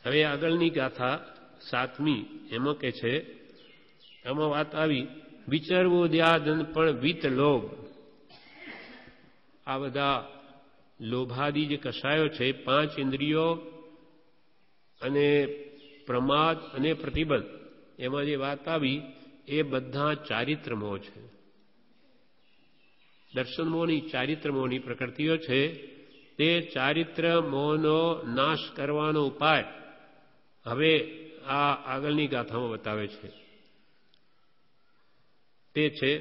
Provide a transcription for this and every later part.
હવે આગળની ગાથા 7મી એમાં કે છે, આમાં વાત આવી વિચરવું દ્યાદન પણ વિત લોભ. આ બધા લોભાદી જે કષાયો છે, 5 ઇન્દ્રિયો અને પ્રમાદ અને પ્રતિબંધ, એમાં જે વાત આવી એ બધા ચારિત્ર મોહ છે. દર્શન મોહની ચારિત્ર મોહની પ્રકૃતિઓ છે. તે ચારિત્ર મોહનો નાશ કરવાનો ઉપાય હવે આ આગળની ગાથામાં બતાવે છે. તે છે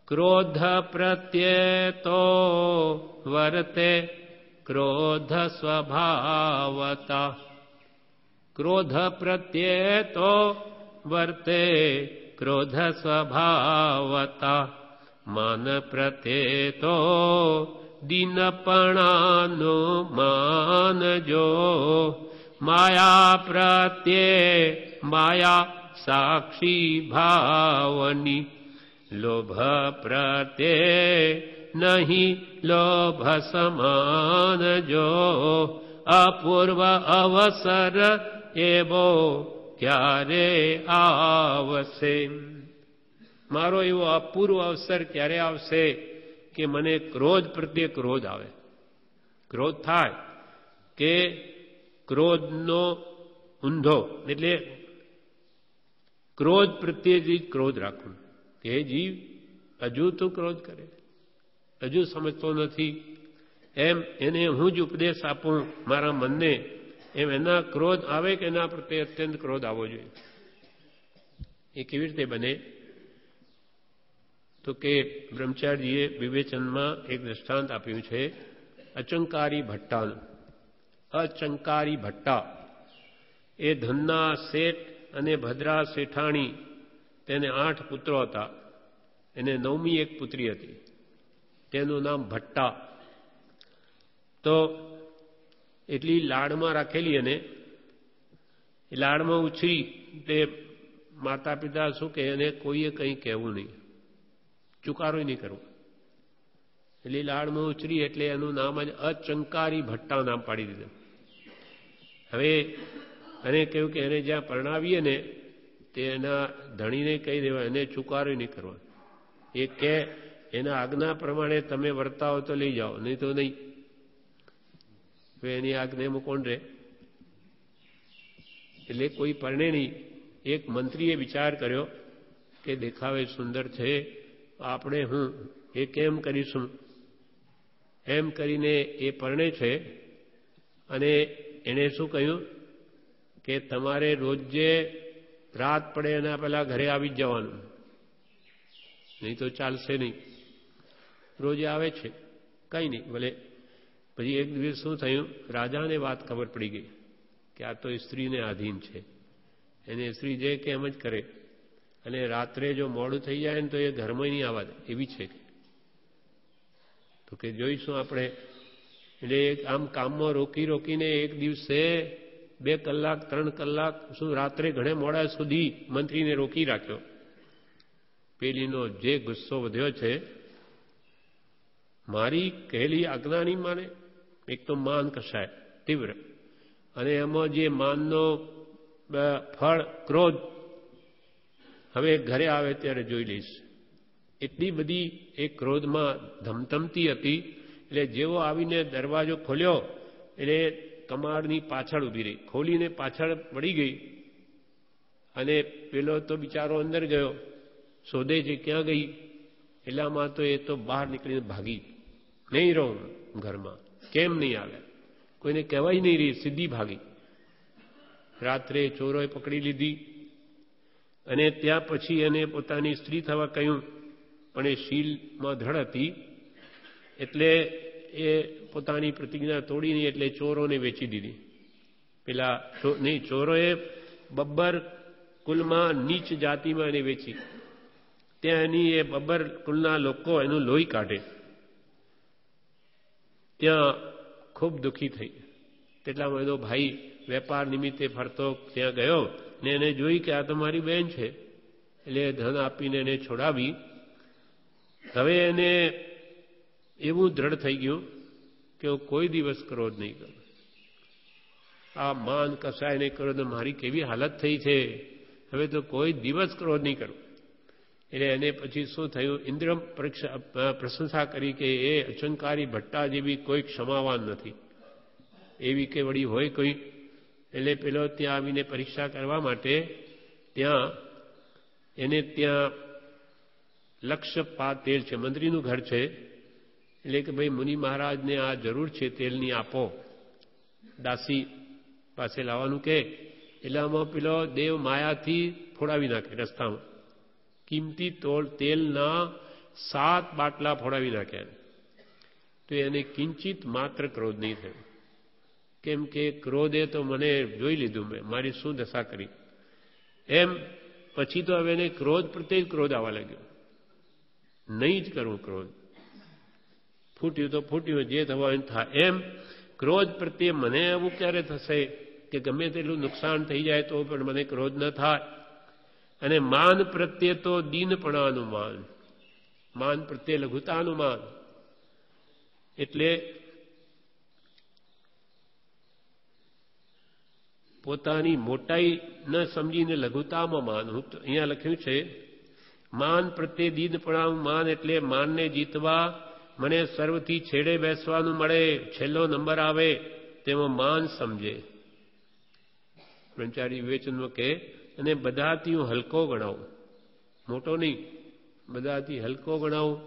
ક્રોધ પ્રત્યેતો વર્તે ક્રોધ સ્વભાવતા. ક્રોધ પ્રત્યેતો વર્તે ક્રોધ સ્વભાવતા. માન પ્રત્યેતો દીનપણાનું માનજો. માયા પ્રત્યે માયા સાક્ષી ભાવની. લોભ પ્રત્યે નહીં લોભ સમાનજો. અપૂર્વ અવસર એવો ક્યારે આવશે. મારો એવો અપૂર્વ અવસર ક્યારે આવશે કે મને ક્રોધ પ્રત્યે ક્રોધ આવે. ક્રોધ થાય કે ક્રોધનો ઊંધો, એટલે ક્રોધ પ્રત્યે જ ક્રોધ રાખવું કે જીવ હજુ તો ક્રોધ કરે, હજુ સમજતો નથી, એમ એને હું જ ઉપદેશ આપું મારા મનને, એમ એના ક્રોધ આવે કે એના પ્રત્યે અત્યંત ક્રોધ આવવો જોઈએ. એ કેવી રીતે બને? તો કે બ્રહ્મચારીજીએ વિવેચનમાં એક દ્રષ્ટાંત આપ્યું છે અચંકારી ભટ્ટાનું. અચંકારી ભટ્ટા એ ધનના શેઠ અને ભદ્રા શેઠાણી, તેને 8 પુત્રો હતા. એને 9મી એક પુત્રી હતી, તેનું નામ ભટ્ટા. તો એટલી લાડમાં રાખેલી, અને એ લાડમાં ઉછરી તે માતા પિતા શું કહે, એને કોઈએ કંઈ કહેવું નહીં, ચુકારો નહીં કરવો. એટલે લાડમાં ઉછરી એટલે એનું નામ જ અચંકારી ભટ્ટા નામ પાડી દીધું. હવે એને કહ્યું કે એને જ્યાં પરણાવીએ ને તે એના ધણીને કહી દેવા, એને ચુકારો નહીં કરવા. એ કે એના આજ્ઞા પ્રમાણે તમે વર્તાવો તો લઈ જાઓ, નહીં તો નહીં. હવે એની આજ્ઞામાં કોણ રહે? એટલે કોઈ પરણે નહીં. એક મંત્રીએ વિચાર કર્યો કે દેખાવે સુંદર છે, આપણે હું એ કેમ કરીશું, એમ કરીને એ પરણે છે. અને એણે શું કહ્યું કે તમારે રોજે રાત પડે એના પહેલા ઘરે આવી જ જવાનું, નહીં તો ચાલશે નહીં. રોજે આવે છે, કંઈ નહીં ભલે. પછી એક દિવસ શું થયું, રાજાને વાત ખબર પડી ગઈ કે આ તો સ્ત્રીને આધીન છે, એને સ્ત્રી જે કે એમ જ કરે, અને રાત્રે જો મોડું થઈ જાય ને તો એ ઘરમાં નહીં આવવા દે, એવી છે. તો કે જોઈશું આપણે. એટલે આમ કામમાં રોકી રોકીને એક દિવસે 2 કલાક 3 કલાક શું રાત્રે ઘણે મોડા સુધી મંત્રીને રોકી રાખ્યો. પેલીનો જે ગુસ્સો વધ્યો છે, મારી કહેલી આજ્ઞા નહીં માને. એક તો માન કસાય તીવ્ર, અને એમાં જે માનનો ફળ ક્રોધ. હવે ઘરે આવે ત્યારે જોઈ લઈશ. એટલી બધી એ ક્રોધમાં ધમધમતી હતી. એટલે જેવો આવીને દરવાજો ખોલ્યો એટલે કમાડની પાછળ ઊભી રહી, ખોલીને પાછળ પડી ગઈ. અને પેલો તો બિચારો અંદર ગયો, શોધે છે ક્યાં ગઈ. એટલામાં તો એ તો બહાર નીકળીને ભાગી. નહીં રહું ઘરમાં, કેમ નહીં આવે, કોઈને કહેવાય નહીં રહી, સીધી ભાગી. રાત્રે ચોરોએ પકડી લીધી, અને ત્યાં પછી એને પોતાની સ્ત્રી થવા કહ્યું, પણ એ શીલમાં દ્રઢ હતી. એટલે એ પોતાની પ્રતિજ્ઞા તોડી નહીં, એટલે ચોરોને વેચી દીધી. પેલા નહીં, ચોરોએ બબ્બર કુલમાં નીચ જાતિમાં એને વેચી. ત્યાં એની એ બબ્બર કુલના લોકો એનું લોહી કાઢે. ત્યાં ખૂબ દુઃખી થઈ. તેટલામાં એનો ભાઈ વેપાર નિમિત્તે ફરતો ત્યાં ગયો ને એને જોઈ કે આ તો મારી બહેન છે, એટલે ધન આપીને એને છોડાવી. હવે એને એવું દ્રઢ થઈ ગયું કે હું કોઈ દિવસ ક્રોધ નહીં કરું. આ માન કસાય નહીં ક્રોધ, મારી કેવી હાલત થઈ છે, હવે તો કોઈ દિવસ ક્રોધ નહીં કરું. એટલે એને પછી શું થયું, ઇન્દ્ર પ્રશંસા કરી કે એ અચંકારી ભટ્ટા જેવી કોઈ ક્ષમાવાન નથી, એવી કે વળી હોય કોઈ. એટલે પેલો ત્યાં આવીને પરીક્ષા કરવા માટે ત્યાં લક્ષ તેલ છે, મંત્રીનું ઘર છે. એટલે કે ભાઈ મુનિ મહારાજને આ જરૂર છે તેલની, આપો. દાસી પાસે લાવવાનું કે એટલે આમાં પેલો દેવ માયાથી ફોડાવી નાખે રસ્તામાં. કિંમતી તેલના 7 બાટલા ફોડાવી નાખ્યા. તો એને કિંચિત માત્ર ક્રોધ નહીં થયો, કેમ કે ક્રોધે તો મને જોઈ લીધું, મેં મારી શું દશા કરી. એમ પછી તો હવે એને ક્રોધ પ્રત્યે જ ક્રોધ આવવા લાગ્યો, નહીં જ કરવું ક્રોધ. ફૂટ્યું તો ફૂટ્યું, જે થવા એમ થાય. એમ ક્રોધ પ્રત્યે મને એવું ક્યારે થશે કે ગમે તેટલું નુકસાન થઈ જાય તો પણ મને ક્રોધ ન થાય. અને માન પ્રત્યે તો દીનપણાનું માન, માન પ્રત્યે લઘુતાનું માન. એટલે પોતાની મોટાઈ ન સમજીને લઘુતામાં માન. અહીંયા લખ્યું છે માન પ્રત્યે દીનપણાનું માન, એટલે માનને જીતવા મને સર્વથી છેડે બેસવાનું મળે, છેલ્લો નંબર આવે તેમાં માન સમજે. બ્રહ્મચારી વિવેચનમાં કે અને બધાથી હું હલકો ગણાવું, મોટો નહીં, બધાથી હલકો ગણાવું.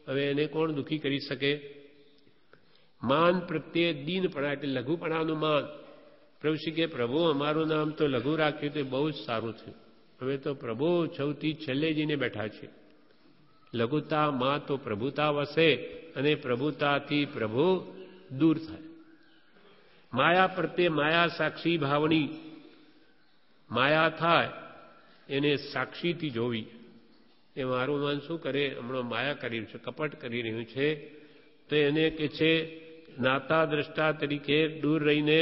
હવે એને કોણ દુઃખી કરી શકે? માન પ્રત્યે દીનપણા એટલે લઘુપણાનું માન. પ્રભુશ્રી કે પ્રભુ અમારું નામ તો લઘુ રાખ્યું તો બહુ જ સારું થયું, હવે તો પ્રભુ સૌથી છેલ્લે જઈને બેઠા છે. લઘુતામાં તો પ્રભુતા વસે અને પ્રભુતાથી પ્રભુ દૂર થાય. માયા પ્રત્યે માયા સાક્ષી ભાવની, માયા થાય એને સાક્ષીથી જોવી. એ મારું મન શું કરે, હમણાં માયા કરી રહ્યું છે, કપટ કરી રહ્યું છે, તો એને કે છે નાતા દ્રષ્ટા તરીકે દૂર રહીને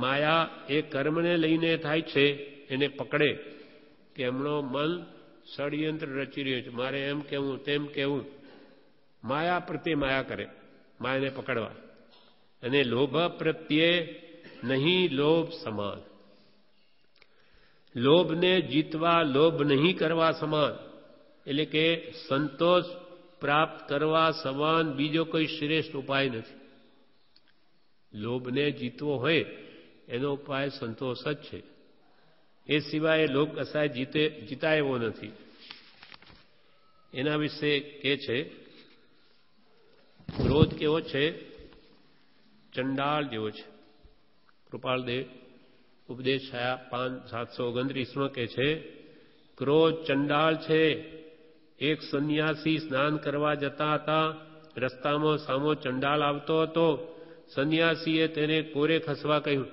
માયા એ કર્મને લઈને થાય છે એને પકડે કે હમણાં મન ષડયંત્ર રચી રહ્યું છે, મારે એમ કહેવું તેમ કહેવું. માયા પ્રત્યે માયા કરે, માયાને પકડવા. અને લોભ પ્રત્યે નહીં લોભ સમાન, લોભને જીતવા લોભ નહીં કરવા સમાન. એટલે કે સંતોષ પ્રાપ્ત કરવા સમાન બીજો કોઈ શ્રેષ્ઠ ઉપાય નથી. લોભને જીતવો હોય એનો ઉપાય સંતોષ જ છે, એ સિવાય લોભ કસાય જીતાય એવો નથી. એના વિશે કે છે ક્રોધ કેવો છે, ચંડાળ જેવો છે. કૃપાલદેવ ઉપદેશ છાયા 729 કે છે ક્રોધ ચંડાળ છે. એક સંન્યાસી સ્નાન કરવા જતા હતા, રસ્તામાં સામો ચંડાળ આવતો હતો. સંન્યાસીએ તેને કોરે ખસવા કહ્યું.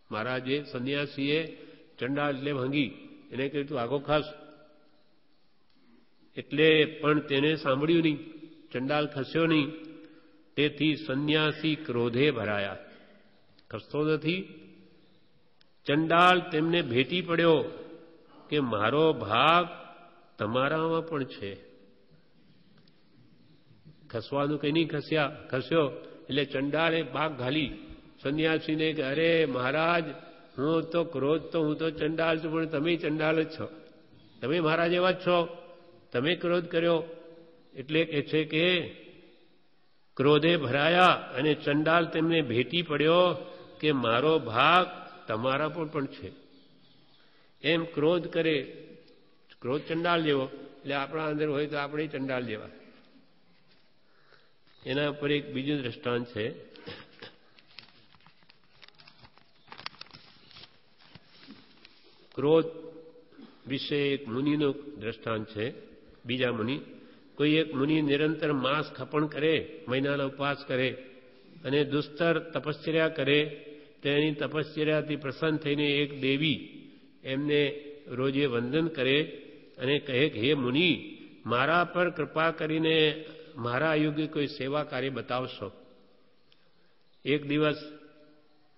મહારાજે સંન્યાસીએ ચંડાળ એટલે ભંગી, એને કહ્યું તું આગો ખસ. એટલે પણ તેને સાંભળ્યું નહીં, ચંડાળ ખસ્યો નહીં. તેથી સંન્યાસી ક્રોધે ભરાયા, ખસતો નથી. ચંડાળ તેમને ભેટી પડ્યો કે મારો ભાગ તમારામાં પણ છે. ખસવાનું કઈ નહીં ખસ્યો. એટલે ચંડાળે ભાગ ઘાલી સંન્યાસીને કે અરે મહારાજ, હું તો ચંડાળ છું, પણ તમે ચંડાળ જ છો, તમે મહારાજ એવા જ છો, તમે ક્રોધ કર્યો. એટલે કે છે કે ક્રોધે ભરાયા અને ચંડાળ તેમને ભેટી પડ્યો કે મારો ભાગ તમારા પણ છે. એમ ક્રોધ કરે, ક્રોધ ચંડાળ જેવો, એટલે આપણા અંદર હોય તો આપણે ચંડાળ જેવા. એના પર એક બીજું દ્રષ્ટાંત છે. ક્રોધ વિશે એક મુનિનું દ્રષ્ટાંત છે. બીજા મુનિ, કોઈ એક મુનિ નિરંતર માસ ખપણ કરે, મહિનાના ઉપવાસ કરે અને દુસ્તર તપશ્ચર્યા કરે. તેની તપશ્ચર્યાથી પ્રસન્ન થઈને એક દેવી એમને રોજે વંદન કરે અને કહે કે હે મુનિ, મારા પર કૃપા કરીને મારા યોગ્ય કોઈ સેવા કાર્ય બતાવશો. એક દિવસ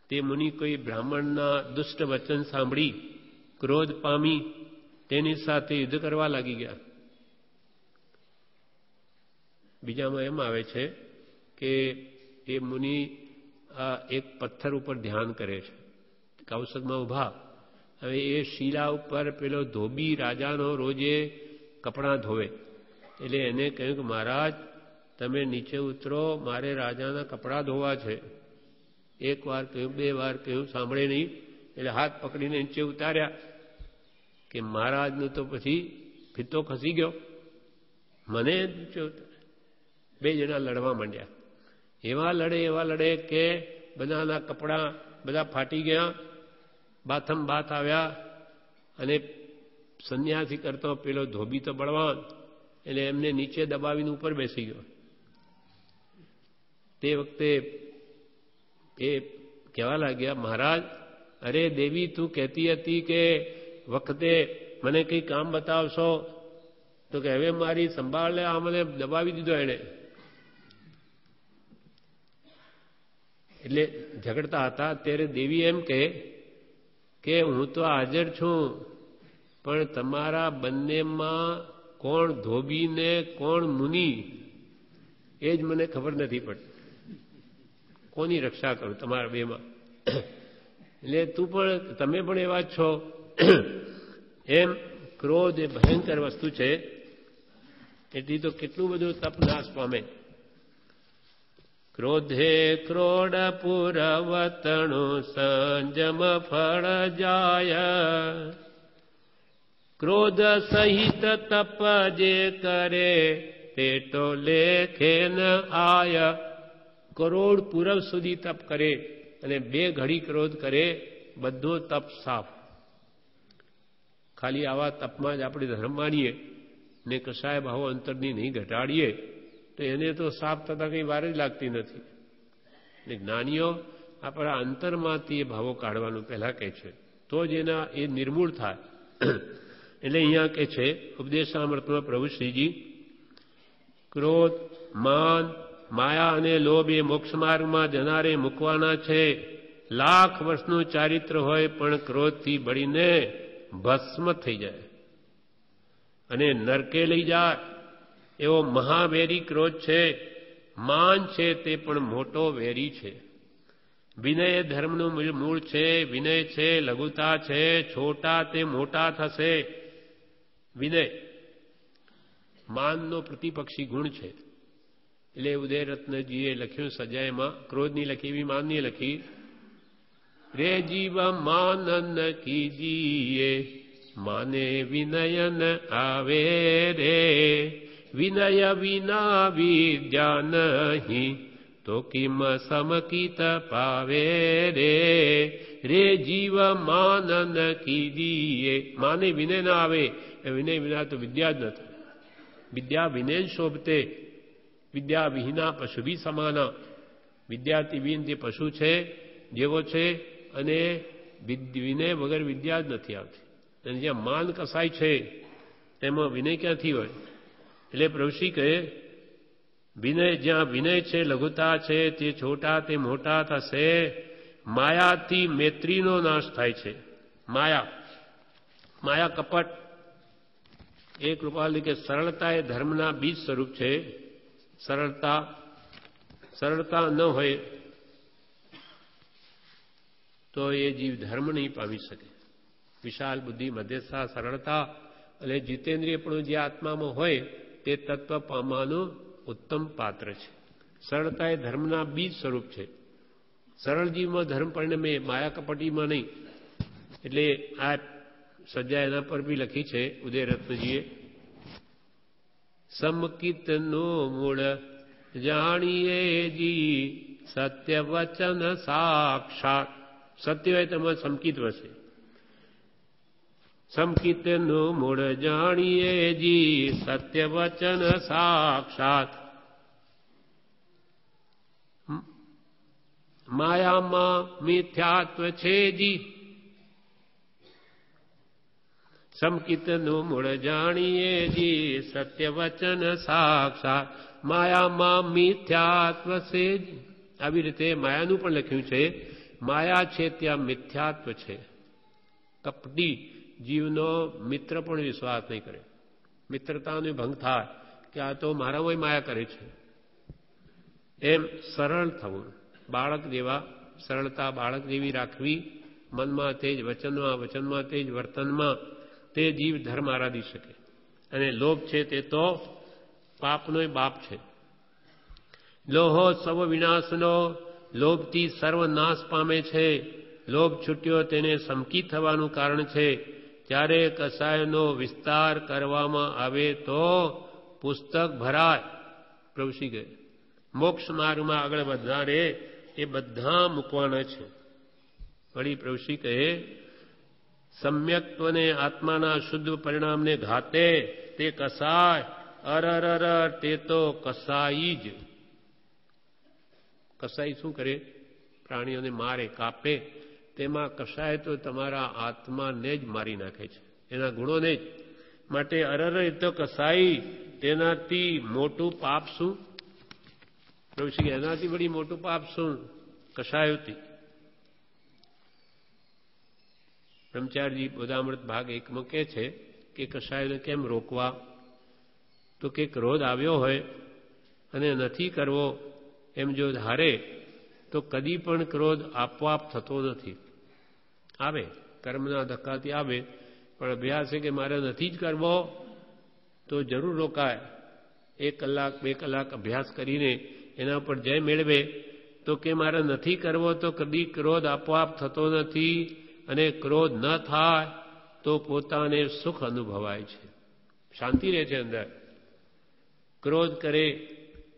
તે મુનિ કોઈ બ્રાહ્મણના દુષ્ટ વચન સાંભળી ક્રોધ પામી તેની સાથે યુદ્ધ કરવા લાગી ગયા. બીજામાં એમ આવે છે કે એ મુનિ એક પથ્થર ઉપર ધ્યાન કરે છે, કૌશકમાં ઊભા. હવે એ શીલા ઉપર પેલો ધોબી રાજાનો રોજે કપડાં ધોવે. એટલે એને કહ્યું કે મહારાજ તમે નીચે ઉતરો, મારે રાજાના કપડાં ધોવા છે. એક વાર કહ્યું, બે વાર કહ્યું, સાંભળે નહીં. એટલે હાથ પકડીને નીચે ઉતાર્યા કે મહારાજનું તો પછી ફિત્તો ખસી ગયો, મને નીચે ઉતાર. બે જણા લડવા માંડ્યા. એવા લડે કે બધાના કપડાં બધા ફાટી ગયા, બાથમ બાથ આવ્યા. અને સંન્યાસી કરતો પેલો ધોબી તો બળવાન, એટલે એમને નીચે દબાવીને ઉપર બેસી ગયો. તે વખતે એ કહેવા લાગ્યા, મહારાજ અરે દેવી તું કહેતી હતી કે વખતે મને કંઈ કામ બતાવશો, તો કે હવે મારી સંભાળ લે, આ મને દબાવી દીધો એણે. એટલે ઝઘડતા હતા. ત્યારે દેવી એમ કહે કે હું તો હાજર છું, પણ તમારા બંનેમાં કોણ ધોબી ને કોણ મુનિ એ જ મને ખબર નથી પડતી. કોની રક્ષા કરું તમારા બેમાં? એટલે તમે પણ એવા જ છો. એમ ક્રોધ એ ભયંકર વસ્તુ છે. એટલી તો કેટલું બધું તપ નાશ પામે. ક્રોધે ક્રોડ પુરવતણું સંજમ ફળ જાય, ક્રોધ સહિત તપ જે કરે તે તો લેખે ન આય. કરોડ પૂરવ સુધી તપ કરે અને 2 ઘડી ક્રોધ કરે, બધો તપ સાફ. ખાલી આવા તપમાં જ આપણે ધર્મ માનીએ ને કશાય ભાવો અંતરની નહીં ઘટાડીએ તો એને તો સાફ થતાં કંઈ વાર જ લાગતી નથી. ને જ્ઞાનીઓ આપણા અંતરમાંથી એ ભાવો કાઢવાનું પહેલાં કહે છે, તો જ એના એ નિર્મૂળ થાય. એટલે અહીંયા કહે છે ઉપદેશામૃતમાં પ્રભુ શ્રીજી, ક્રોધ, માન, માયા અને લોભ એ મોક્ષ માર્ગમાં જનારે મૂકવાના છે. લાખ વર્ષનું ચારિત્ર હોય પણ ક્રોધથી બળીને ભસ્મ થઈ જાય અને નરકે લઈ જાય એવો મહાવેરી ક્રોધ છે. માન છે તે પણ મોટો વેરી છે. વિનય ધર્મનું મૂળ છે. વિનય છે લઘુતા છે. છોટા તે મોટા થશે. વિનય માનનો પ્રતિપક્ષી ગુણ છે. એટલે ઉદયરત્નજીએ લખ્યું સજાયમાં, ક્રોધની લખી એવી માનની લખી, રે જીવ માનન કીજીએ માને વિનયન આવે રે, વિનય વિના વિદ્યા નહીં તો કિમ સમકિત પાવે રે, રે જીવ માનન કીજીએ. માને વિનય ના આવે, વિનય વિના તો વિદ્યા જ નથી. વિદ્યા વિનય શોભતે, વિદ્યા વિહીના પશુ બી સમાના. વિદ્યાર્થી વિહીન જે પશુ છે જેવો છે, અને વિનય વગર વિદ્યા જ નથી આવતી. અને જ્યાં માન કસાય છે તેમાં વિનય ક્યાંથી હોય? એટલે પ્રભુશ્રી કહે, વિનય જ્યાં વિનય છે, લઘુતા છે, તે છોટા તે મોટા થશે. માયાથી મૈત્રીનો નાશ થાય છે. માયા કપટ. એક કૃપાલ કે સરળતા એ ધર્મના બીજ સ્વરૂપ છે. સરળતા ન હોય તો એ જીવ ધર્મ નહીં પામી શકે. વિશાળ બુદ્ધિ, મધ્યસ્થા, સરળતા અને જીતેન્દ્રિયપણું જે આત્મામાં હોય તે તત્વ પામવાનું ઉત્તમ પાત્ર છે. સરળતા એ ધર્મના બીજ સ્વરૂપ છે. સરળ જીવમાં ધર્મ પરિણમે, માયા કપટીમાં નહીં. એટલે આ સજા એના પર બી લખી છે ઉદયરત્નજીએ, સમકિતનો મૂળ જાણીએ જી સત્ય વચન સાક્ષાત. સત્ય હોય તેમાં સમકિત વસે. સમકિતનું મૂળ જાણીએ જી સત્ય વચન સાક્ષાત. માયામાં મિથ્યાત્વ છે જી. સમકિતનું મૂળ જાણીએ જી સત્ય વચન સાક્ષાત. માયામાં મિથ્યાત્વ છે જી. આવી રીતે માયાનું પણ લખ્યું છે. માયા છે ત્યાં મિથ્યાત્વ છે. કપટી જીવનો મિત્ર પણ વિશ્વાસ નહીં કરે. મિત્રતાનો ભંગ થાય કે આ તો મારામાં માયા કરે છે. એમ સરળ થવું, બાળક જેવા સરળતા બાળક જેવી રાખવી, મનમાં તેજ, વચનમાં તેજ, વર્તનમાં તે જીવ ધર્મ આરાધી શકે. અને લોભ છે તે તો પાપનો બાપ છે. લોહો સર્વ વિનાશનો, લોભથી સર્વ નાશ પામે છે. લોભ છૂટ્યો તેને સમકી થવાનું કારણ છે. જ્યારે કસાયનો વિસ્તાર કરવામાં આવે તો પુસ્તક ભરાય. પ્રભુશ્રી કહે મોક્ષ માર્ગમાં આગળ વધનારે એ બધા મૂકવાના છે. વળી પ્રભુશ્રી કહે સમ્યક્ત્વને આત્માના શુદ્ધ પરિણામને ઘાતે તે કસાય, અરર તે તો કસાઈ જ. કસાઈ શું કરે? પ્રાણીઓને મારે, કાપે. તેમાં કસાય તો તમારા આત્માને જ મારી નાખે છે, એના ગુણોને જ. માટે અરર એ તો કસાઈ, તેનાથી મોટું પાપ શું? પ્રભુશ્રી એનાથી વળી મોટું પાપ શું? કસાયોથી. બ્રહ્મચારીજી બોધામૃત ભાગ 1માં કહે છે કે કસાયોને કેમ રોકવા? તો કે ક્રોધ આવ્યો હોય અને નથી કરવો એમ જો ધારે તો કદી પણ ક્રોધ આપોઆપ થતો નથી. આવે કર્મના ધક્કાથી આવે, પણ અભ્યાસ છે કે મારે નથી જ કરવો તો જરૂર રોકાય. 1 કલાક 2 કલાક અભ્યાસ કરીને એના પર જય મેળવે તો કે મારે નથી કરવો તો કદી ક્રોધ આપોઆપ થતો નથી. અને ક્રોધ ન થાય તો પોતાને સુખ અનુભવાય છે, શાંતિ રહે છે અંદર. ક્રોધ કરે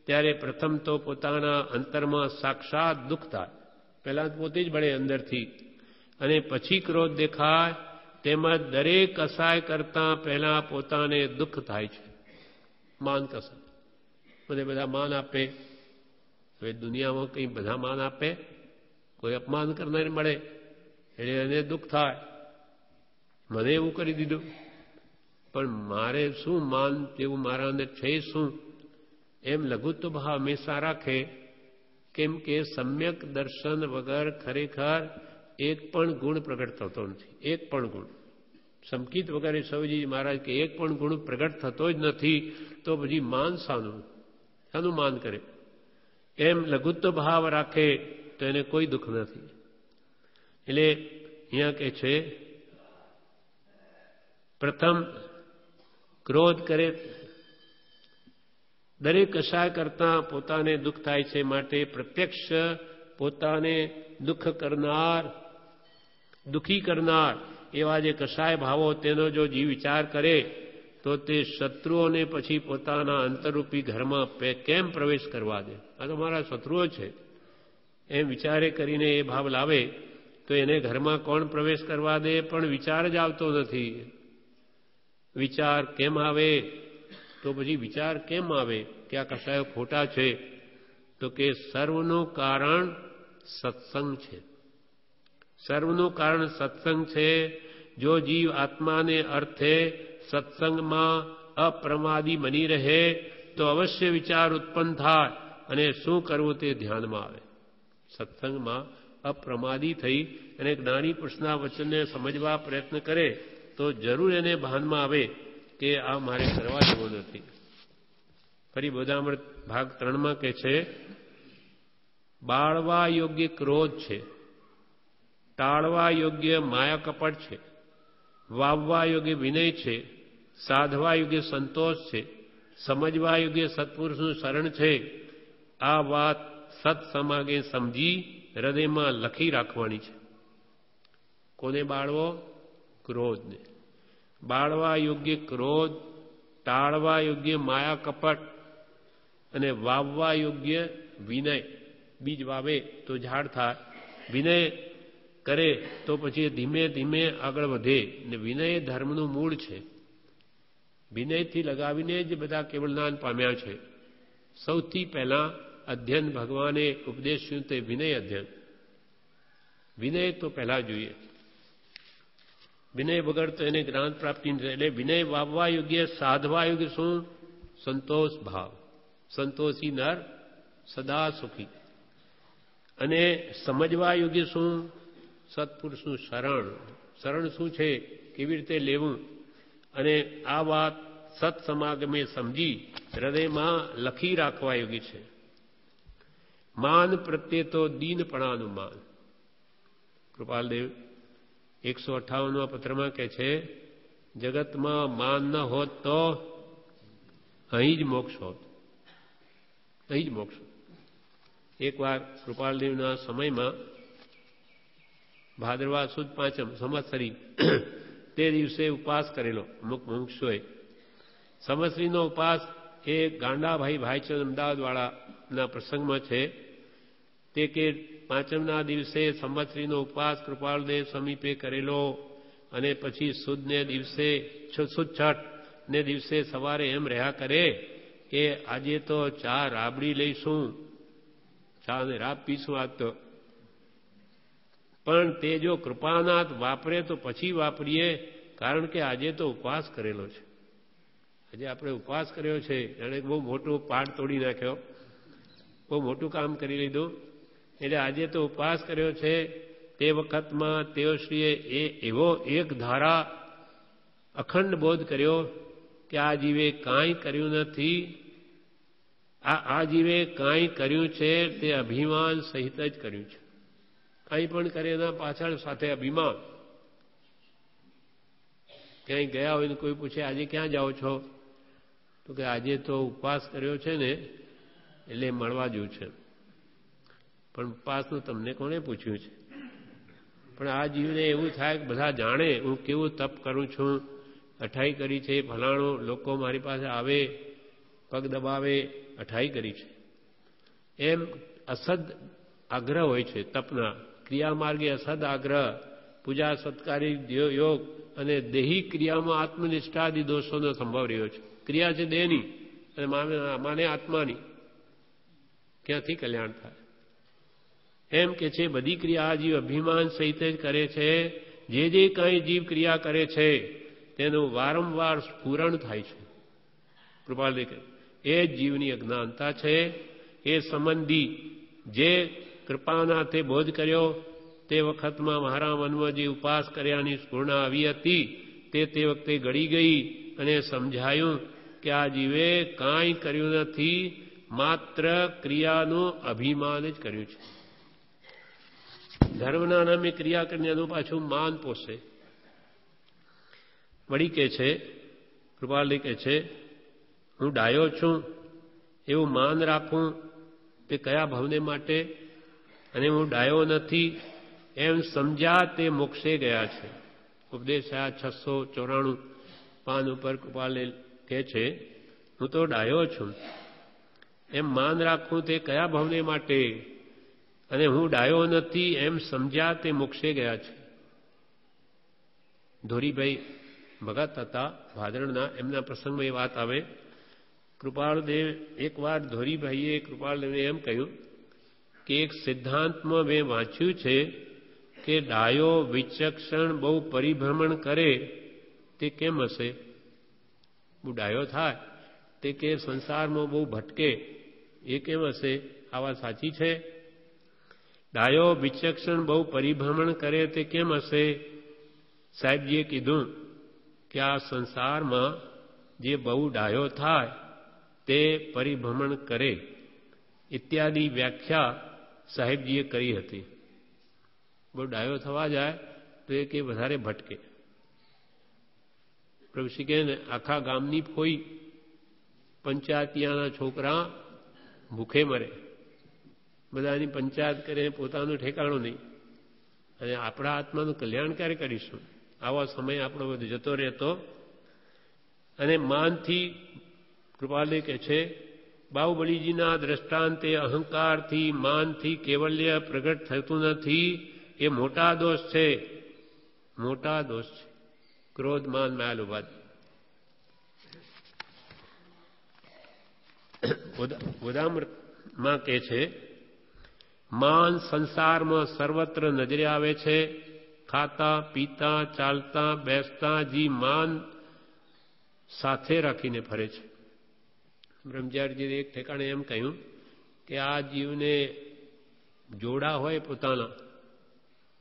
ત્યારે પ્રથમ તો પોતાના અંતરમાં સાક્ષાત દુઃખ થાય, પહેલા પોતે જ બળે અંદરથી, અને પછી ક્રોધ દેખાય. તેમજ દરેક કસાય કરતાં પહેલા પોતાને દુઃખ થાય છે. માન કસાય મને બધા માન આપે. હવે દુનિયામાં કંઈ બધા માન આપે? કોઈ અપમાન કરનાર મળે એટલે એને દુઃખ થાય, મને એવું કરી દીધું. પણ મારે શું માન જેવું મારા અંદર છે શું? એમ લઘુત્વ ભાવ હંમેશા રાખે. કેમ કે સમ્યક દર્શન વગર ખરેખર એક પણ ગુણ પ્રગટ થતો નથી. એક પણ ગુણ સંકિત વગર સૌજી મહારાજ કે એક પણ ગુણ પ્રગટ થતો જ નથી. તો પછી માન શાનું માન કરે? એમ લઘુત્વ ભાવ રાખે તો એને કોઈ દુઃખ નથી. એટલે અહીંયા કહે છે પ્રથમ ક્રોધ કરે દરેક કસાય કરતાં પોતાને દુઃખ થાય છે. માટે પ્રત્યક્ષ પોતાને દુઃખી કરનાર એવા જે કસાય ભાવો તેનો જો જીવ વિચાર કરે તો તે શત્રુઓને પછી પોતાના અંતરરૂપી ઘરમાં કેમ પ્રવેશ કરવા દે? આ તો મારા શત્રુઓ છે એમ વિચારે કરીને એ ભાવ લાવે તો એને ઘરમાં કોણ પ્રવેશ કરવા દે? પણ વિચાર જ આવતો નથી. વિચાર કેમ આવે? તો પછી વિચાર કેમ આવે કે આ કસાયો ખોટા છે? તો કે સર્વનું કારણ સત્સંગ છે. સર્વનું કારણ સત્સંગ છે. જો જીવ આત્માને અર્થે સત્સંગમાં અપ્રમાદી બની રહે તો અવશ્ય વિચાર ઉત્પન્ન થાય અને શું કરવું તે ધ્યાનમાં આવે. સત્સંગમાં અપ્રમાદી થઈ અને જ્ઞાની પુરુષના વચનને સમજવા પ્રયત્ન કરે તો જરૂર એને ભાનમાં આવે કે આ મારે કરવા જેવો નથી. ફરી બોધામૃત ભાગ 3માં કહે છે બાળવા યોગ્ય ક્રોધ છે, ટાળવા યોગ્ય માયા કપટ છે, વાવવા યોગ્ય વિનય છે, સાધવા યોગ્ય સંતોષ છે, સમજવા યોગ્ય સત્પુરુષનું શરણ છે. આ વાત સત્સમાગે સમજી હૃદયમાં લખી રાખવાની છે. કોને બાળવો? ક્રોધને. બાળવા યોગ્ય ક્રોધ, ટાળવા યોગ્ય માયા કપટ અને વાવવા યોગ્ય વિનય. બીજ વાવે તો ઝાડ થાય, વિનય કરે તો પછી ધીમે ધીમે આગળ વધે. ને વિનય ધર્મનું મૂળ છે. વિનયથી લગાવીને જ બધા કેવળ જ્ઞાન પામ્યા છે. સૌથી પહેલા અધ્યયન ભગવાને ઉપદેશ્યું તે વિનય અધ્યયન. વિનય તો પહેલા જોઈએ. વિનય વગર તો એને જ્ઞાન પ્રાપ્તિ નથી. એટલે વિનય વાવવા યોગ્ય, સાધવા યોગ્ય શું? સંતોષ ભાવ. સંતોષી નર સદા સુખી. અને સમજવા યોગ્ય શું? સત્પુરુષનું શરણ. શરણ શું છે? કેવી રીતે લેવું? અને આ વાત સત્સમાગમે સમજી હૃદયમાં લખી રાખવા યોગ્ય છે. માન પ્રત્યે તો દીનપણાનું માન. કૃપાલદેવ 158 પત્રમાં કહે છે, જગતમાં માન ન હોત તો અહીં જ મોક્ષ હોત, અહીં જ મોક્ષ. એકવાર કૃપાલદેવના સમયમાં ભાદરવા સુદ પાંચમ સંવત્સરી તે દિવસે ઉપવાસ કરેલો અમુક મુમુક્ષુએ. સંવત્સરીનો ઉપવાસ એ ગાંડાભાઈ ભાઈચંદ અમદાવાદવાળાના પ્રસંગમાં છે. તે કે પાંચમના દિવસે સંવત્સરીનો ઉપવાસ કૃપાલદેવ સમીપે કરેલો અને પછી સુદને દિવસે સુદ છઠ ને દિવસે સવારે એમ રહ્યા કરે કે આજે તો ચા રાબડી લઈશું, ચા ને રાબ પીશું આજ તો. પણ તે જો કૃપાનાથ વાપરે તો પછી વાપરીએ, કારણ કે આજે તો ઉપવાસ કરેલો છે. આજે આપણે ઉપવાસ કર્યો છે, એણે બહુ મોટો પાડ તોડી નાખ્યો, બહુ મોટું કામ કરી લીધું. એટલે આજે તો ઉપવાસ કર્યો છે. તે વખતમાં તેઓશ્રીએ એવો એક ધારા અખંડ બોધ કર્યો કે આ જીવે કાંઈ કર્યું નથી, આ જીવે કાંઈ કર્યું છે તે અભિમાન સહિત જ કર્યું છે. કંઈ પણ કરે એના પાછળ સાથે અભિમાન. ક્યાંય ગયા હોય ને કોઈ પૂછે આજે ક્યાં જાઓ છો, તો કે આજે તો ઉપવાસ કર્યો છે ને એટલે મળવા જવું છે. પણ ઉપવાસનું તમને કોણે પૂછ્યું છે? પણ આ જીવને એવું થાય કે બધા જાણે હું કેવું તપ કરું છું, અઠાઈ કરી છે, ફલાણું લોકો મારી પાસે આવે, પગ દબાવે, અઠાઈ કરી છે. એમ અસદ આગ્રહ હોય છે તપના. ક્રિયા માર્ગે અસદ આગ્રહ, પૂજા સત્કારી યોગ અને દેહી ક્રિયામાં આત્મનિષ્ઠાદિ દોષોનો સંભવ રહ્યો છે. ક્રિયા છે દેહની અને માને આત્માની, ક્યાંથી કલ્યાણ થાય? એમ કે છે બધી ક્રિયા આ જીવ અભિમાન સહિત જ કરે છે. જે કાંઈ જીવ ક્રિયા કરે છે તેનું વારંવાર સ્ફુરણ થાય છે. કૃપાલદેવ કહે એ જ જીવની અજ્ઞાનતા છે. એ સંબંધી જે કૃપાનાથે બોધ કર્યો તે વખતમાં મારા મનમાં જે ઉપવાસ કર્યાની સ્ફૂર્ણા આવી હતી તે વખતે ગળી ગઈ અને સમજાયું કે આ જીવે કાંઈ કર્યું નથી, માત્ર ક્રિયાનું અભિમાન જ કર્યું છે. ધર્મના નામે ક્રિયા કરીને એનું પાછું માન પોષે. વળી કે છે કૃપાલદેવ કહે છે હું ડાયો છું એવું માન રાખું તે કયા ભવને માટે, અને હું ડાયો નથી એમ સમજ્યા તે મોક્ષે ગયા છે. ઉપદેશ 694 પાન ઉપર કૃપાલદેવ કહે છે હું તો ડાયો છું એમ માન રાખું તે કયા ભવને માટે, અને હું ડાયો નથી એમ સમજ્યા તે મોક્ષે ગયા છે. ધોરીભાઈ ભગત હતા ભાદરણના, એમના પ્રસંગમાં એ વાત આવે. કૃપાલદેવ એકવાર ધોરીભાઈએ કૃપાલદેવને એમ કહ્યું કે એક સિદ્ધાંતમાં મેં વાંચ્યું છે કે ડાયો વિચક્ષણ બહુ પરિભ્રમણ કરે તે કેમ હશે? બહુ ડાયો થાય તે કે સંસારમાં બહુ ભટકે એ કેમ હશે? આ વાત સાચી છે? ડાયો વિચક્ષણ બહુ પરિભ્રમણ કરે તે કેમ હશે? સાહેબજીએ કીધું કે આ સંસારમાં જે બહુ ડાયો થાય તે પરિભ્રમણ કરે ઇત્યાદિ વ્યાખ્યા સાહેબજીએ કરી હતી. બહુ ડાયો થવા જાય તો એ કે વધારે ભટકે. પ્રભુ શ્રી કહે ને આખા ગામની ફોઈ પંચાયતિયાના છોકરા ભૂખે મરે, બધાની પંચાયત કરે પોતાનું ઠેકાણું નહીં, અને આપણા આત્માનું કલ્યાણ ક્યારે કરીશું? આવો સમય આપણો બધો જતો રહેતો. અને માનથી કૃપાલદેવ કહે છે બાહુબલીજીના દ્રષ્ટાંતે અહંકારથી માનથી કેવલ્ય પ્રગટ થતું નથી. એ મોટા દોષ છે, મોટા દોષ છે. ક્રોધ માન માયા લોભાદ. ઉદામૃતમાં કહે છે માન સંસારમાં સર્વત્ર નજરે આવે છે. ખાતા પીતા ચાલતા બેસતા જી માન સાથે રાખીને ફરે છે. બ્રહ્મચારીજીએ એક ઠેકાણે એમ કહ્યું કે આ જીવને જોડા હોય પોતાના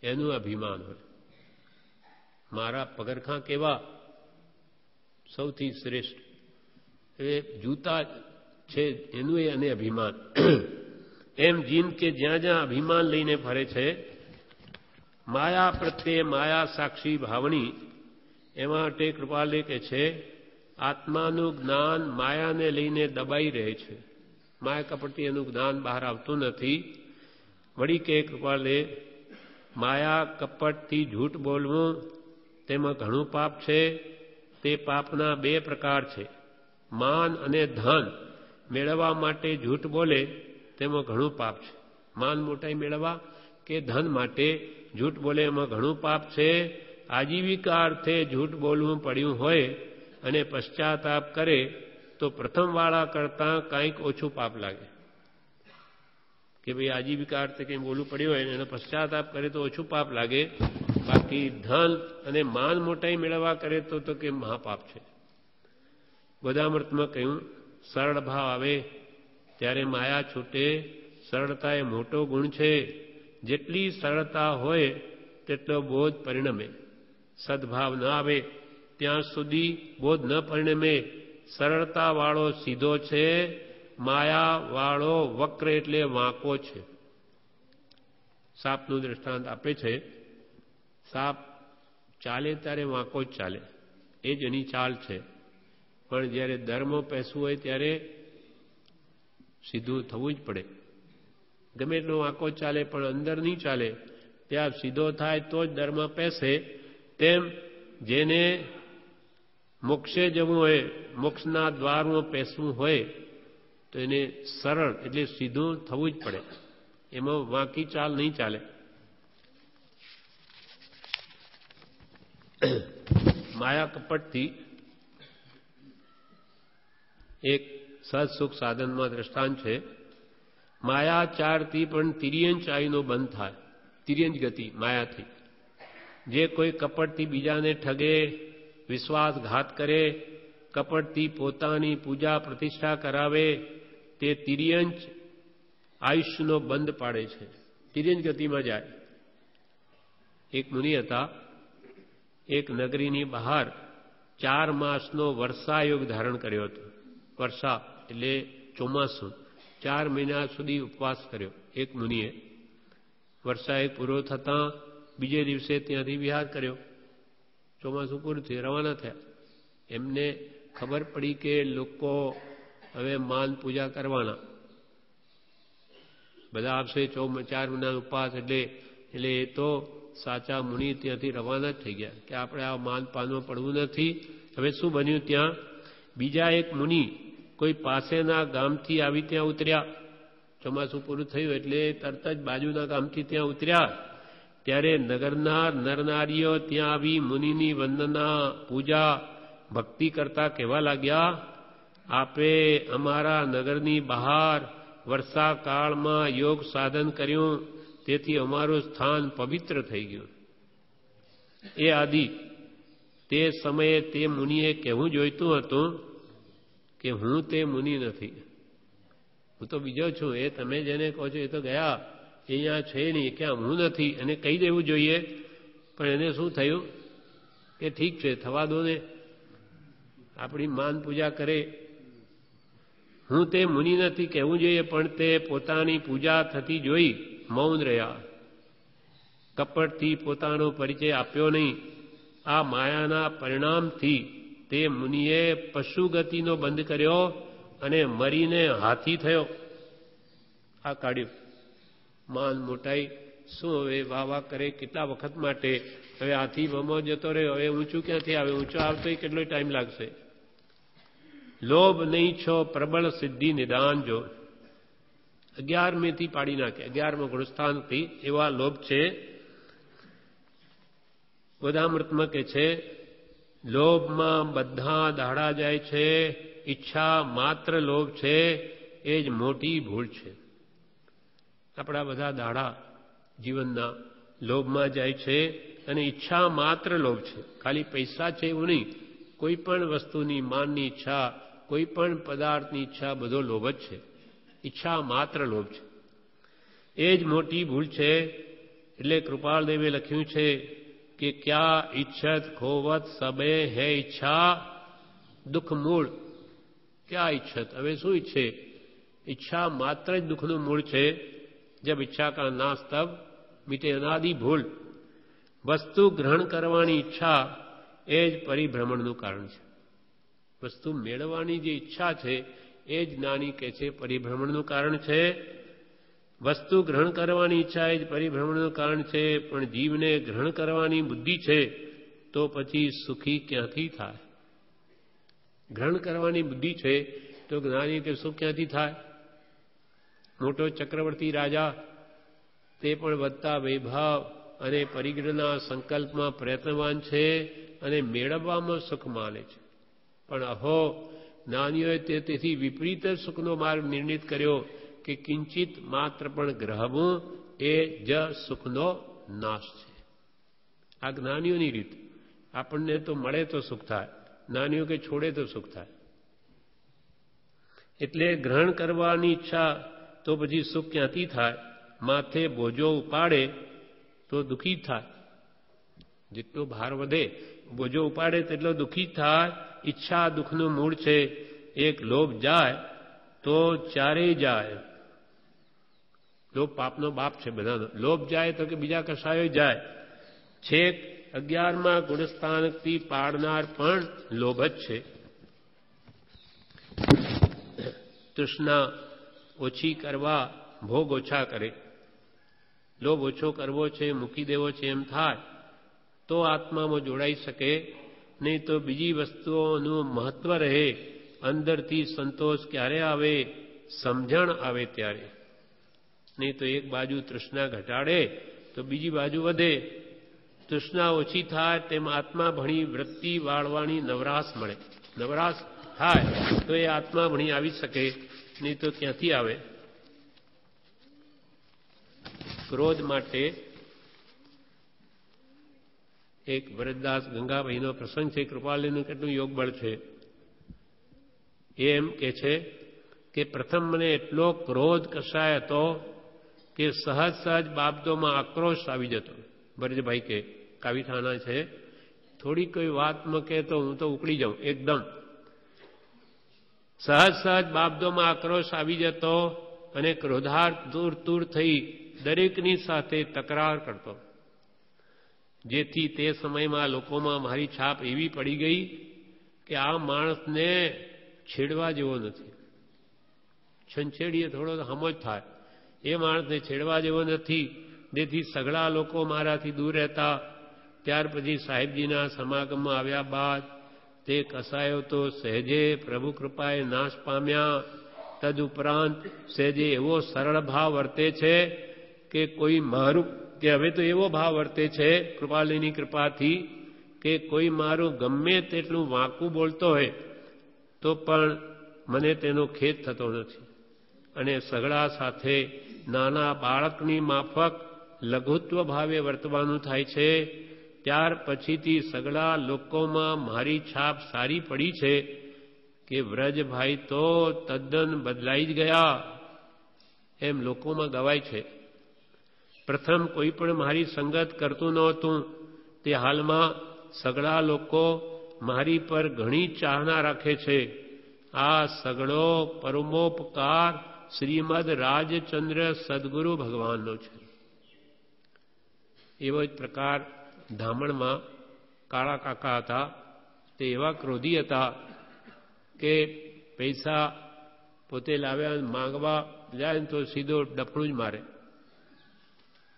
એનું અભિમાન હોય. મારા પગરખાં કેવા સૌથી શ્રેષ્ઠ એ જૂતા છે એનું અને અભિમાન. એમ જીન કે જ્યાં જ્યાં અભિમાન લઈને ફરે છે, માયા પ્રત્યે માયા સાક્ષી ભાવની, એમાં માટે કૃપાલે કહે છે આત્માનું જ્ઞાન માયાને લઈને દબાઈ રહે છે. માયા કપટથી એનું જ્ઞાન બહાર આવતું નથી. વળી કે કૃપાલે માયા કપટથી જૂઠ બોલવું તેમાં ઘણું પાપ છે. તે પાપના 2 પ્રકાર છે. માન અને ધન મેળવવા માટે જૂઠ બોલે તેમાં ઘણું પાપ છે. માન મોટાઈ મેળવવા કે ધન માટે જૂઠ બોલે એમાં ઘણું પાપ છે. આજીવિકા અર્થે જૂઠ બોલવું પડ્યું હોય અને પશ્ચાતાપ કરે તો પ્રથમવાળા કરતાં કંઈક ઓછું પાપ લાગે. કે ભાઈ આજીવિકા અર્થે કંઈ બોલવું પડ્યું હોય એનો પશ્ચાતાપ કરે તો ઓછું પાપ લાગે. બાકી ધન અને માન મોટાઈ મેળવવા કરે તો કે મહાપાપ છે. બધામૃતમાં કહ્યું સરળ ભાવ આવે ત્યારે માયા છૂટે. સરળતા એ મોટો ગુણ છે. જેટલી સરળતા હોય તેટલો બોધ પરિણમે. સદભાવ ન આવે ત્યાં સુધી બોધ ન પરિણમે. સરળતાવાળો સીધો છે, માયાવાળો વક્ર એટલે વાંકો છે. સાપનું દૃષ્ટાંત આપે છે. સાપ ચાલે ત્યારે વાંકો જ ચાલે, એ જ એની ચાલ છે. પણ જ્યારે દરમાં પેસવું હોય ત્યારે સીધું થવું જ પડે. ગમે એટલો વાંકો ચાલે પણ અંદર નહીં ચાલે. ત્યાં સીધો થાય તો જ દરમાં પેસે. તેમ જેને મોક્ષે જવું હોય, મોક્ષના દ્વારમાં પેસવું હોય તો એને સરળ એટલે સીધું થવું જ પડે. એમાં વાંકી ચાલ નહીં ચાલે. માયા કપટથી એક સહજ સુખ સાધનમાં દ્રષ્ટાંત છે. માયા ચારથી પણ તિર્યંચ આયુનો બંધ થાય. તિર્યંચ ગતિ માયાથી. જે કોઈ કપટથી બીજાને ઠગે, વિશ્વાસઘાત કરે, કપટથી પોતાની પૂજા પ્રતિષ્ઠા કરાવે, તે તિર્યંચ આયુષ્યનો બંધ પાડે છે. તિર્યંચ ગતિમાં જાય. એક મુનિ હતા. એક નગરીની બહાર 4 માસનો વર્ષાયોગ ધારણ કર્યો હતો. વર્ષા એટલે ચોમાસું. 4 મહિના સુધી ઉપવાસ કર્યો એક મુનિએ. વર્ષાયોગ પૂરો થતાં બીજે દિવસે ત્યાંથી વિહાર કર્યો. ચોમાસું પૂરું થયું, રવાના થયા. એમને ખબર પડી કે લોકો હવે માન પૂજા કરવાના બધા આપશે. 4 મહિના ઉપવાસ એટલે એ તો સાચા મુનિ ત્યાંથી રવાના જ થઈ ગયા કે આપણે આ માન પાનમાં પડવું નથી. હવે શું બન્યું? ત્યાં બીજા એક મુનિ કોઈ પાસેના ગામથી આવી ત્યાં ઉતર્યા. ચોમાસું પૂરું થયું એટલે તરત જ બાજુના ગામથી ત્યાં ઉતર્યા. ત્યારે નગરના નરનારીઓ ત્યાં આવી મુનિની વંદના, પૂજા, ભક્તિ કરતા કહેવા લાગ્યા, આપે અમારા નગરની બહાર વર્ષાકાળમાં યોગ સાધન કર્યું, તેથી અમારું સ્થાન પવિત્ર થઈ ગયું. એ આદિ તે સમયે તે મુનિએ કહેવું જોઈતું હતું કે હું તે મુનિ નથી, હું તો બીજો છું. એ તમે જેને કહો છો એ તો ગયા, એ અહીંયા છે નહીં, ક્યાં હું નથી એને કહી દેવું જોઈએ. પણ એને શું થયું કે ઠીક છે થવા દો ને, આપણી માન પૂજા કરે. હું તે મુનિ નથી કહેવું જોઈએ, પણ તે પોતાની પૂજા થતી જોઈ મૌન રહ્યા. કપટથી પોતાનો પરિચય આપ્યો નહીં. આ માયાના પરિણામથી તે મુનિએ પશુ ગતિનો બંધ કર્યો અને મરીને હાથી થયો. આ કાઢ્યું. માન મોટાઈ શું હવે વાહ કરે કેટલા વખત માટે. હવે હાથી મમો જતો રહ્યો, હવે ઊંચું ક્યાંથી આવે? ઊંચો આવતો કેટલો ટાઈમ લાગશે? લોભ નહીં છો પ્રબળ સિદ્ધિ નિદાન જો. 11મેથી પાડી નાખે. 11માં ગુણસ્થાનથી એવા લોભ છે. બધામૃતમાં કે છે લોભમાં બધા દાડા જાય છે, ઈચ્છા માત્ર લોભ છે, એ જ મોટી ભૂલ છે. આપણા બધા દાડા જીવનના લોભમાં જાય છે અને ઈચ્છા માત્ર લોભ છે. ખાલી પૈસા છે એવું નહીં, કોઈ પણ વસ્તુની માનની ઈચ્છા, કોઈ પણ પદાર્થની ઈચ્છા, બધો લોભ જ છે. ઈચ્છા માત્ર લોભ છે, એ જ મોટી ભૂલ છે. એટલે કૃપાલદેવે લખ્યું છે કે ક્યા ઈચ્છત ખોવત સબે હે ઈચ્છા દુઃખ મૂળ. ક્યાં ઈચ્છત? હવે શું ઈચ્છે? इच्छा मात्र જ દુઃખનું મૂળ છે. જબ ઈચ્છા કા નાશ તબ મીટે અનાદિ ભૂલ. વસ્તુ ગ્રહણ કરવાની ઈચ્છા એ જ પરિભ્રમણનું કારણ છે. વસ્તુ મેળવવાની જે ઈચ્છા છે એ જ જ્ઞાની કહે છે પરિભ્રમણનું કારણ છે. વસ્તુ ગ્રહણ કરવાની ઈચ્છા એ જ પરિભ્રમણનું કારણ છે. પણ જીવને ગ્રહણ કરવાની બુદ્ધિ છે તો પછી સુખી ક્યાંથી થાય? ગ્રહણ કરવાની બુદ્ધિ છે તો જ્ઞાની કે સુખ ક્યાંથી થાય? મોટો ચક્રવર્તી રાજા તે પણ વધતા વૈભવ અને પરિગ્રહના સંકલ્પમાં પ્રયત્નવાન છે અને મેળવવામાં સુખ માને છે. પણ અહો, જ્ઞાનીઓએ તેથી વિપરીત સુખનો માર્ગ નિર્ણિત કર્યો કે કિંચિત માત્ર પણ ગ્રહવું એ જ સુખનો નાશ છે. આ જ્ઞાનીઓની રીત. આપણને તો મળે તો સુખ થાય, જ્ઞાનીઓ કે છોડે તો સુખ થાય. એટલે ગ્રહણ કરવાની ઈચ્છા તો પછી સુખ ક્યાંથી થાય? માથે બોજો ઉપાડે તો દુઃખી થાય. જેટલો ભાર વધે, બોજો ઉપાડે તેટલો દુઃખી થાય. ઈચ્છા દુઃખનું મૂળ છે. એક લોભ જાય તો ચારેય જાય. લોભ પાપનો બાપ છે બધાનો. લોભ જાય તો કે બીજા કશાયો જાય. છેક 11મા ગુણસ્થાનકથી પાડનાર પણ લોભ જ છે. તૃષ્ણા ઓછી કરવા ભોગ ઓછા કરે. લોભ ઓછો કરવો છે, મૂકી દેવો છે એમ થાય તો આત્મામાં જોડાઈ શકે. નહીં તો બીજી વસ્તુઓનું મહત્વ રહે. અંદરથી સંતોષ ક્યારે આવે? સમજણ આવે ત્યારે. નહીં તો એક બાજુ તૃષ્ણા ઘટાડે તો બીજી બાજુ વધે. તૃષ્ણા ઓછી થાય તેમ આત્મા ભણી વૃત્તિ વાળવાની નવરાશ મળે. નવરાશ થાય તો એ આત્મા ભણી આવી શકે. નહીં તો ક્યાંથી આવે? ક્રોધ માટે એક વરદાસ ગંગાભાઈનો પ્રસંગ છે. કૃપાલીનું કેટલું યોગબળ છે. એ એમ કે છે કે પ્રથમ મને એટલો ક્રોધ કસાય હતો કે સહજ સહજ બાબતોમાં આક્રોશ આવી જતો. બરજભાઈ કે કાવીઠાના છે. થોડી કોઈ વાત મૂકે તો હું તો ઉકળી જાઉં એકદમ. સહજ સહજ બાબતોમાં આક્રોશ આવી જતો અને ક્રોધાર દૂર દૂર થઈ દરેકની સાથે તકરાર કરતો. જેથી તે સમયમાં લોકોમાં મારી છાપ એવી પડી ગઈ કે આ માણસને છેડવા જેવો નથી. છંછેડીએ થોડો હમજ થાય. એ માણસને છેડવા જેવો નથી. જેથી સઘળા લોકો મારાથી દૂર રહેતા. ત્યાર પછી સાહેબજીના સમાગમમાં આવ્યા બાદ તે કસાયો તો સહેજે પ્રભુ કૃપાએ નાશ પામ્યા. તદુપરાંત સહેજે એવો સરળ ભાવ વર્તે છે કે કોઈ મારું કે હવે તો એવો ભાવ વર્તે છે કૃપાલીની કૃપાથી કે કોઈ મારું ગમે તેટલું વાંકું બોલતો હોય તો પણ મને તેનો ખેદ થતો નથી. અને સઘળા સાથે નાના બાળકની માફક લઘુત્વ ભાવે વર્તવાનું થાય છે. ત્યાર પછીથી સઘળા લોકોમાં મારી છાપ સારી પડી છે કે વ્રજભાઈ તો તદ્દન બદલાઈ જ ગયા એમ લોકોમાં ગવાય છે. પ્રથમ કોઈ પણ મારી સંગત કરતું નહોતું. તે હાલમાં સઘળા લોકો મારી પર ઘણી ચાહના રાખે છે. આ સઘળો પરમોપકાર શ્રીમદ રાજચંદ્ર સદગુરુ ભગવાનનો છે. એવો જ પ્રકાર ધામણમાં કાળા કાકા હતા. તે એવા ક્રોધી હતા કે પૈસા પોતે લાવ્યા માંગવા જાય તો સીધો ડફણું જ મારે.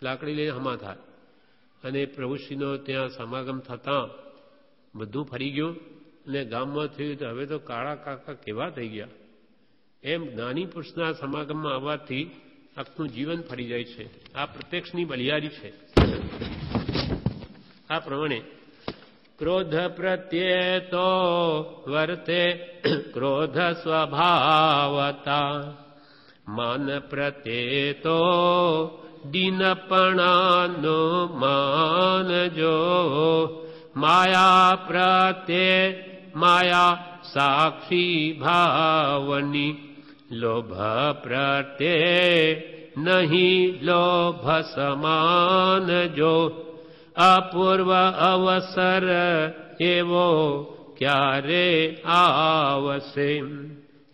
લાકડી લઈને હમા થાય. અને પ્રભુશ્રીનો ત્યાં સમાગમ થતાં બધું ફરી ગયું અને ગામમાં થયું તો હવે તો કાળા કાકા કેવા થઈ ગયા. એમ જ્ઞાની પુરુષના સમાગમમાં આવવાથી આખું જીવન ફરી જાય છે. આ પ્રત્યક્ષની બલિયારી છે. આ પ્રમાણે ક્રોધ પ્રત્યે તો વર્તે ક્રોધ સ્વભાવતા. માન પ્રત્યે તો દીનપણાનો માનજો. માયા પ્રત્યે માયા સાક્ષી ભાવની. લોભ પ્રત્યે નહીં લોભ સમાનજો. અપૂર્વ અવસર એવો ક્યારે આવશે.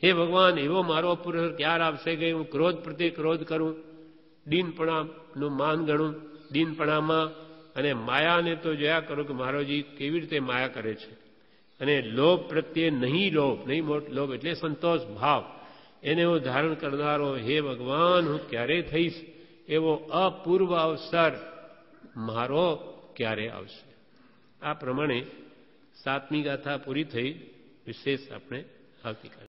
હે ભગવાન, એવો મારો પુરુષ ક્યારે આવશે કે હું ક્રોધ પ્રત્યે ક્રોધ કરું, દીનપણાનું માન ગણું દીનપણામાં, અને માયાને તો જોયા કરું કે મારો જીવ કેવી રીતે માયા કરે છે. અને લોભ પ્રત્યે નહીં લોભ એટલે સંતોષ ભાવ, એને હું ધારણ કરનારો હે ભગવાન, હું ક્યારે થઈશ એવો અપૂર્વ અવસર મારો ક્યારે આવશે. આ પ્રમાણે 7મી ગાથા પૂરી થઈ. વિશેષ આપણે આવતીકાલે